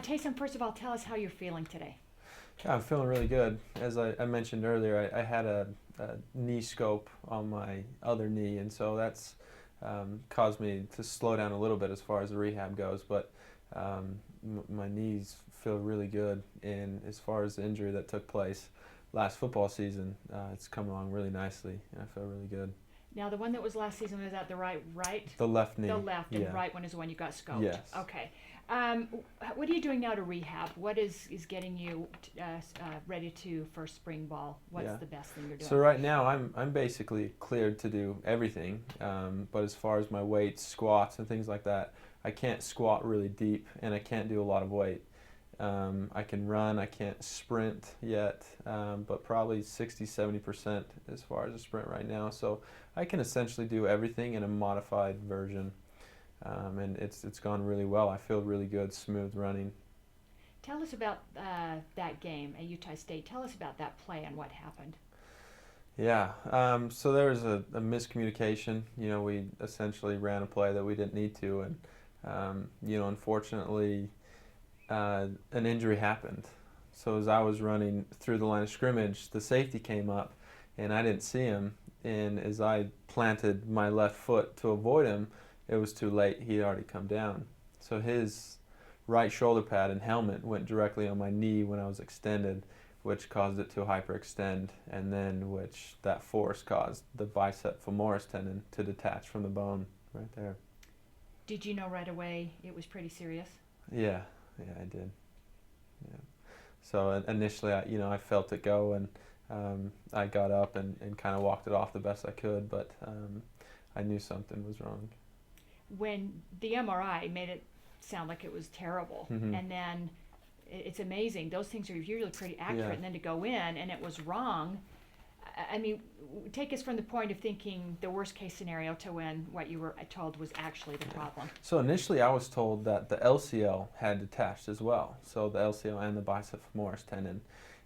Taysom, first of all, tell us how you're feeling today. Yeah, I'm feeling really good. As I mentioned earlier, I had a knee scope on my other knee, and so that's caused me to slow down a little bit as far as the rehab goes. But my knees feel really good, and as far as the injury that took place last football season, it's come along really nicely, and I feel really good. Now, the one that was last season, was that the right? The left knee. The left, Yeah. and right one is the one you got scoped. Yes. Okay. What are you doing now to rehab? What is getting you ready for spring ball? What's Yeah. the best thing you're doing? So right now I'm basically cleared to do everything, but as far as my weights, squats, and things like that, I can't squat really deep, and I can't do a lot of weight. I can run, I can't sprint yet, but probably 60-70% as far as a sprint right now. So I can essentially do everything in a modified version, and it's gone really well. I feel really good, smooth running. Tell us about that game at Utah State. Tell us about that play and what happened. Yeah, so there was a miscommunication. We essentially ran a play that we didn't need to, and unfortunately, an injury happened. So as I was running through the line of scrimmage, the safety came up, and I didn't see him. And as I planted my left foot to avoid him, it was too late. He had already come down. So his right shoulder pad and helmet went directly on my knee when I was extended, which caused it to hyperextend, and then which that force caused the bicep femoris tendon to detach from the bone right there. Did you know right away it was pretty serious? Yeah, I did. Yeah. So initially, I felt it go, and I got up and kind of walked it off the best I could, but I knew something was wrong. When the MRI made it sound like it was terrible, Mm-hmm. and then it's amazing. Those things are usually pretty accurate, Yeah. and then to go in and it was wrong. I mean, take us from the point of thinking the worst case scenario to when what you were told was actually the problem. So initially, I was told that the LCL had detached as well, so the LCL and the bicep femoris tendon.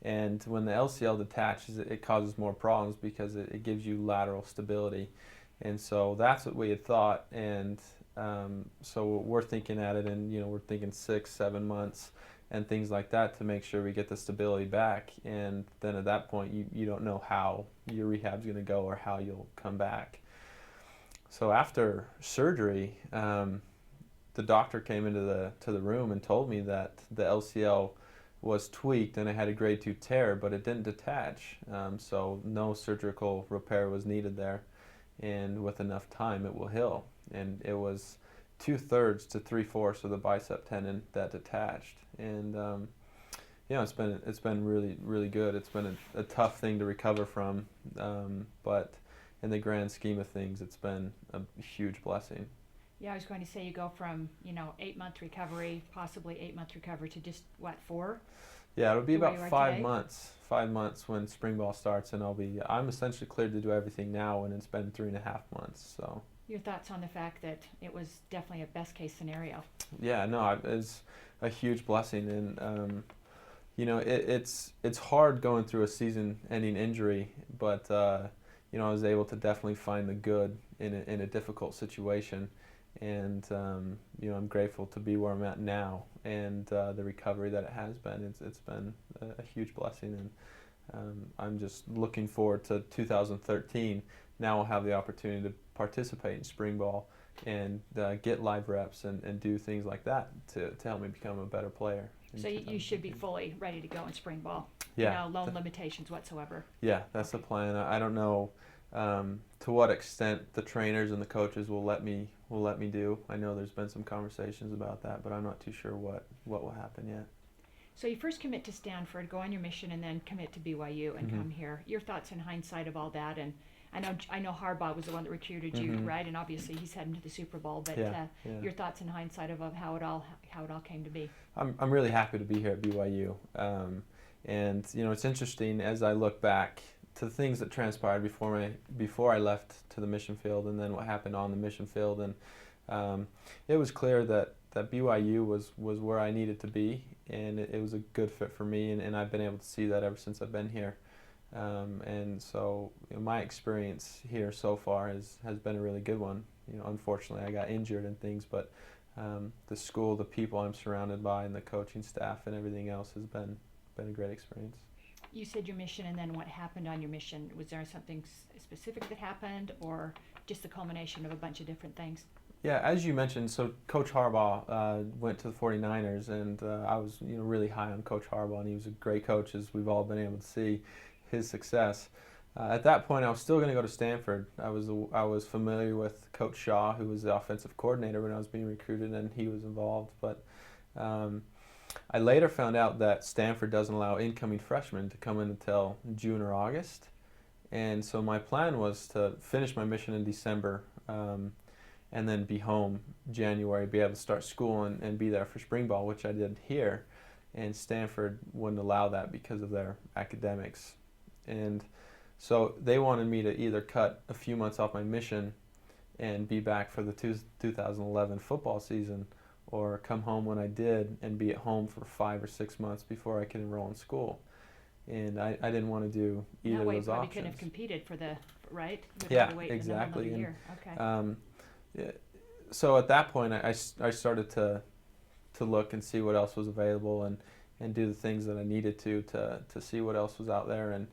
And when the LCL detaches, it causes more problems because it gives you lateral stability. And so that's what we had thought. And so we're thinking at it, and we're thinking 6-7 months and things like that to make sure we get the stability back. And then at that point, you don't know how your rehab's going to go or how you'll come back. So after surgery, the doctor came into the room and told me that the LCL was tweaked and it had a grade 2 tear, but it didn't detach. So no surgical repair was needed there, and with enough time, it will heal. And it was 2/3 to 3/4 of the bicep tendon that detached, and it's been really good. It's been a tough thing to recover from, but in the grand scheme of things, it's been a huge blessing. Yeah, I was going to say you go from 8-month recovery, possibly 8-month recovery, to just what, 4? Yeah, it'll be Where about you are 5 today? months. 5 months when spring ball starts, and I'm essentially cleared to do everything now, and it's been 3.5 months. So Your thoughts on the fact that it was definitely a best case scenario? yeah, no, it's a huge blessing, and it's hard going through a season-ending injury, but I was able to definitely find the good in a difficult situation, and I'm grateful to be where I'm at now, and the recovery that it has been. It's been a huge blessing, and I'm just looking forward to 2013. Now I'll have the opportunity to participate in spring ball and get live reps and do things like that to help me become a better player. So you should be fully ready to go in spring ball. Yeah. No limitations whatsoever. Yeah, that's the plan. I don't know to what extent the trainers and the coaches will let me do. I know there's been some conversations about that, but I'm not too sure what will happen yet. So you first commit to Stanford, go on your mission, and then commit to BYU and Mhm. come here. Your thoughts in hindsight of all that, and I know Harbaugh was the one that recruited you, Mhm. right? And obviously he's heading to the Super Bowl. But Yeah. your thoughts in hindsight of how it all came to be. I'm really happy to be here at BYU, and it's interesting as I look back to the things that transpired before I left to the mission field, and then what happened on the mission field, and it was clear that BYU was where I needed to be, and it was a good fit for me, and I've been able to see that ever since I've been here. And so my experience here so far has been a really good one, unfortunately I got injured and things, but the school, the people I'm surrounded by, and the coaching staff and everything else has been a great experience. You said your mission, and then what happened on your mission? Was there something specific that happened, or just the culmination of a bunch of different things? Yeah, as you mentioned, so Coach Harbaugh went to the 49ers, and I was really high on Coach Harbaugh, and he was a great coach, as we've all been able to see his success. At that point, I was still going to go to Stanford. I was familiar with Coach Shaw, who was the offensive coordinator when I was being recruited, and he was involved. But I later found out that Stanford doesn't allow incoming freshmen to come in until June or August. And so my plan was to finish my mission in December and then be home January, be able to start school and be there for spring ball, which I did here. And Stanford wouldn't allow that because of their academics. And so they wanted me to either cut a few months off my mission and be back for the 2011 football season, or come home when I did and be at home for 5 or 6 months before I could enroll in school. And I didn't want to do either of those options. That way you probably couldn't have competed for the, right? Yeah, exactly. Year. Okay. Yeah, so at that point, I started to look and see what else was available and do the things that I needed to see what else was out there. And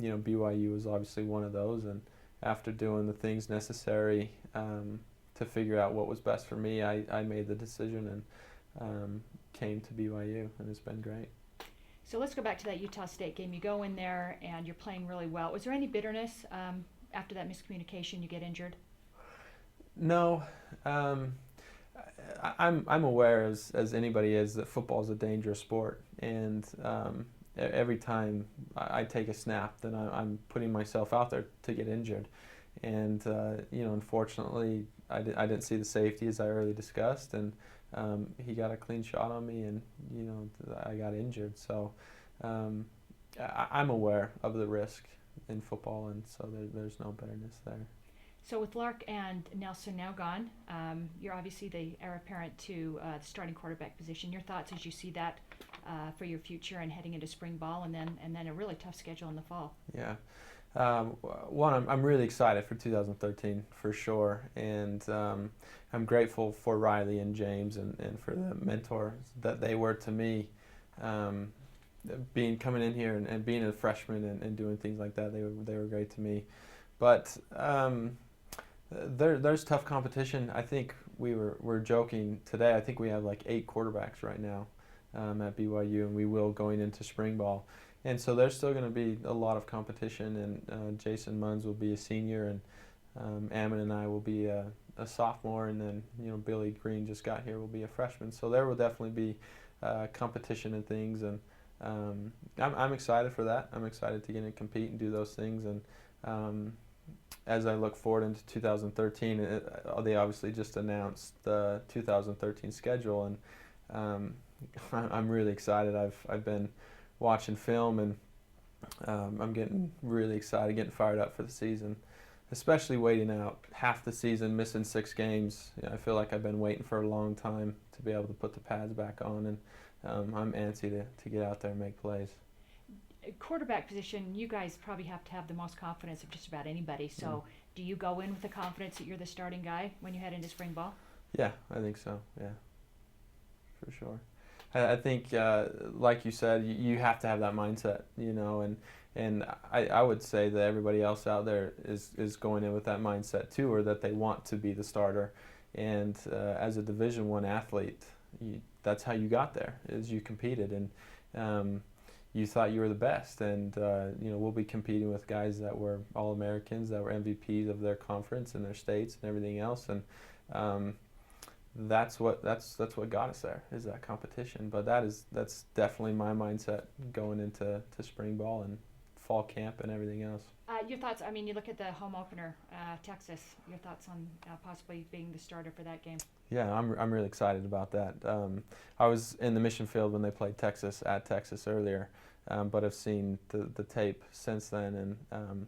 BYU was obviously one of those. And after doing the things necessary to figure out what was best for me, I made the decision and came to BYU, and it's been great. So let's go back to that Utah State game. You go in there and you're playing really well. Was there any bitterness after that miscommunication? You get injured? No. I'm aware, as anybody is, that football is a dangerous sport, and every time I take a snap, then I'm putting myself out there to get injured. And unfortunately, I didn't see the safety, as I earlier discussed, and he got a clean shot on me, and I got injured. So I'm aware of the risk in football, and so there's no bitterness there. So with Lark and Nelson now gone, you're obviously the heir apparent to the starting quarterback position. Your thoughts as you see that for your future and heading into spring ball, and then a really tough schedule in the fall? Yeah. One, I'm really excited for 2013 for sure, and I'm grateful for Riley and James and for the mentors that they were to me. Coming in here and being a freshman and doing things like that, they were great to me. But there's tough competition. I think we're joking today. I think we have like 8 quarterbacks right now at BYU, and we will going into spring ball. And so there's still going to be a lot of competition, and Jason Munns will be a senior, and Ammon and I will be a sophomore, and then Billy Green just got here, will be a freshman. So there will definitely be competition and things, and I'm excited for that. I'm excited to get in and compete and do those things. And as I look forward into 2013, they obviously just announced the 2013 schedule, and I'm really excited. I've been watching film, and I'm getting really excited, getting fired up for the season, especially waiting out half the season, missing 6 games. I feel like I've been waiting for a long time to be able to put the pads back on, and I'm antsy to get out there and make plays. Quarterback position, you guys probably have to have the most confidence of just about anybody. So do you go in with the confidence that you're the starting guy when you head into spring ball? Yeah, I think so. Yeah, for sure. I think, like you said, you have to have that mindset, and I would say that everybody else out there is going in with that mindset too, or that they want to be the starter. And as a Division I athlete, that's how you got there, is you competed, and you thought you were the best. And we'll be competing with guys that were All-Americans, that were MVPs of their conference and their states and everything else. And that's what got us there, is that competition. But that's definitely my mindset going into spring ball and fall camp and everything else. Your thoughts? I mean, you look at the home opener, Texas. Your thoughts on possibly being the starter for that game? Yeah, I'm really excited about that. I was in the mission field when they played Texas at Texas earlier, but I've seen the tape since then, and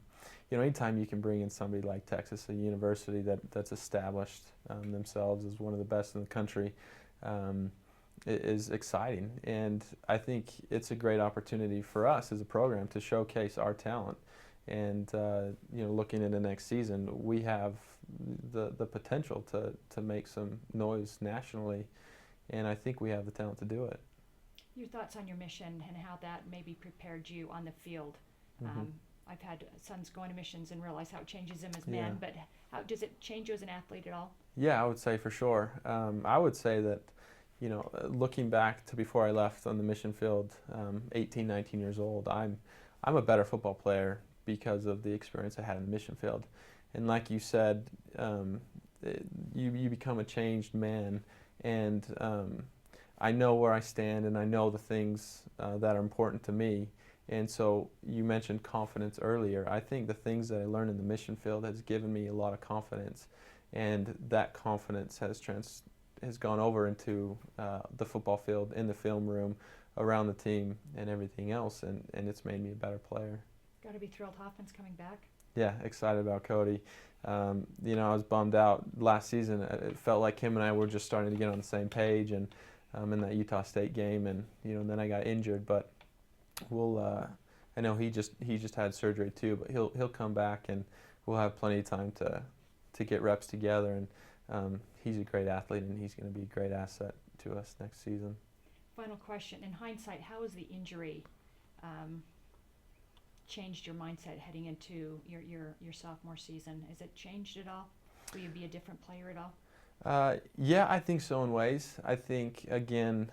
anytime you can bring in somebody like Texas, a university that's established themselves as one of the best in the country, it is exciting. And I think it's a great opportunity for us as a program to showcase our talent And looking into next season, we have the potential to make some noise nationally, and I think we have the talent to do it. Your thoughts on your mission and how that maybe prepared you on the field. Mm-hmm. I've had sons go into missions and realize how it changes them as Yeah. men, but how does it change you as an athlete at all? Yeah, I would say for sure. I would say that, looking back to before I left on the mission field, 18, 19 years old, I'm a better football player because of the experience I had in the mission field. And like you said, you become a changed man, and I know where I stand, and I know the things that are important to me. And so you mentioned confidence earlier. I think the things that I learned in the mission field has given me a lot of confidence, and that confidence has gone over into the football field, in the film room, around the team, and everything else, and it's made me a better player. Got to be thrilled Hoffman's coming back. Yeah, excited about Cody. I was bummed out last season. It felt like him and I were just starting to get on the same page, and in that Utah State game, and then I got injured, but I know he just had surgery too, but he'll come back, and we'll have plenty of time to get reps together, and he's a great athlete, and he's going to be a great asset to us next season. Final question, in hindsight, how has the injury changed your mindset heading into your sophomore season? Has it changed at all? Will you be a different player at all? Yeah, I think so in ways. I think, again,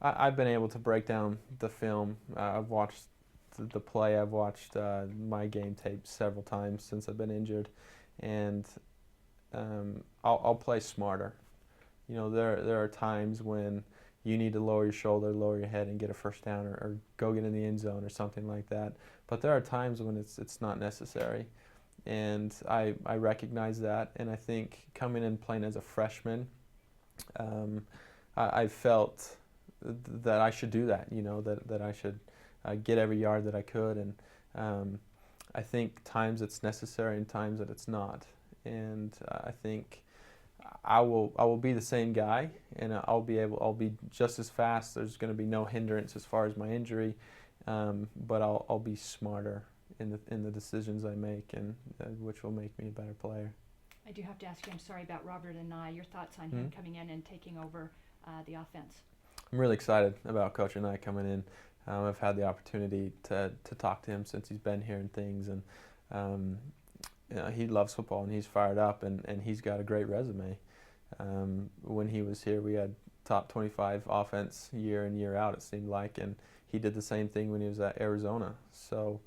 I've been able to break down the film. I've watched the play. I've watched my game tape several times since I've been injured, and I'll play smarter. There are times when you need to lower your shoulder, lower your head, and get a first down, or go get in the end zone or something like that. But there are times when it's not necessary, and I recognize that. And I think coming in playing as a freshman, I felt that I should do that. That I should get every yard that I could, and I think times it's necessary and times that it's not. And I think I will be the same guy, and I'll be just as fast. There's going to be no hindrance as far as my injury, but I'll be smarter in the decisions I make, and which will make me a better player. I do have to ask you, I'm sorry about Robert and your thoughts on him coming in and taking over the offense. I'm really excited about Coach and I coming in. I've had the opportunity to talk to him since he's been here and things, and he loves football, and he's fired up, and he's got a great resume. When he was here, we had top 25 offense year in, year out, it seemed like, and he did the same thing when he was at Arizona. So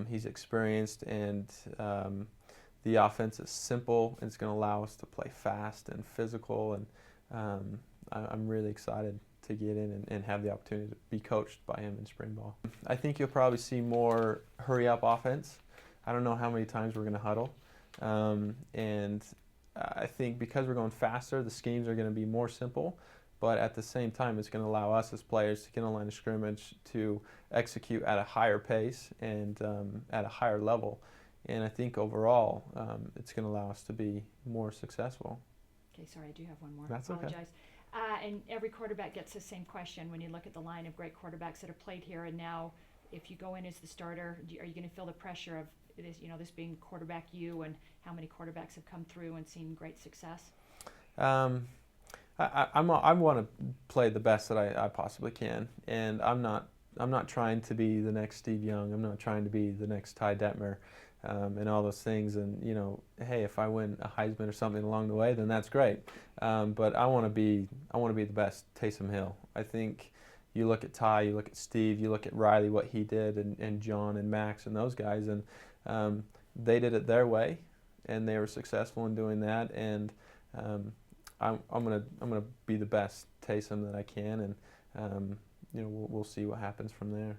he's experienced, and the offense is simple, and it's going to allow us to play fast and physical, and I'm really excited to get in and have the opportunity to be coached by him in spring ball. I think you'll probably see more hurry-up offense. I don't know how many times we're going to huddle, and I think because we're going faster, the schemes are going to be more simple, but at the same time, it's going to allow us as players to get on the line of scrimmage to execute at a higher pace and at a higher level. And I think overall, it's going to allow us to be more successful. Okay, sorry, I do have one more. That's Apologize. okay. And every quarterback gets the same question when you look at the line of great quarterbacks that have played here, and now if you go in as the starter, are you going to feel the pressure of this being quarterback you, and how many quarterbacks have come through and seen great success? I want to play the best that I possibly can, and I'm not trying to be the next Steve Young. I'm not trying to be the next Ty Detmer, and all those things. And hey, if I win a Heisman or something along the way, then that's great. But I want to be the best Taysom Hill. I think you look at Ty, you look at Steve, you look at Riley, what he did, and John and Max and those guys, and they did it their way, and they were successful in doing that. And I'm gonna be the best Taysom that I can, and we'll see what happens from there.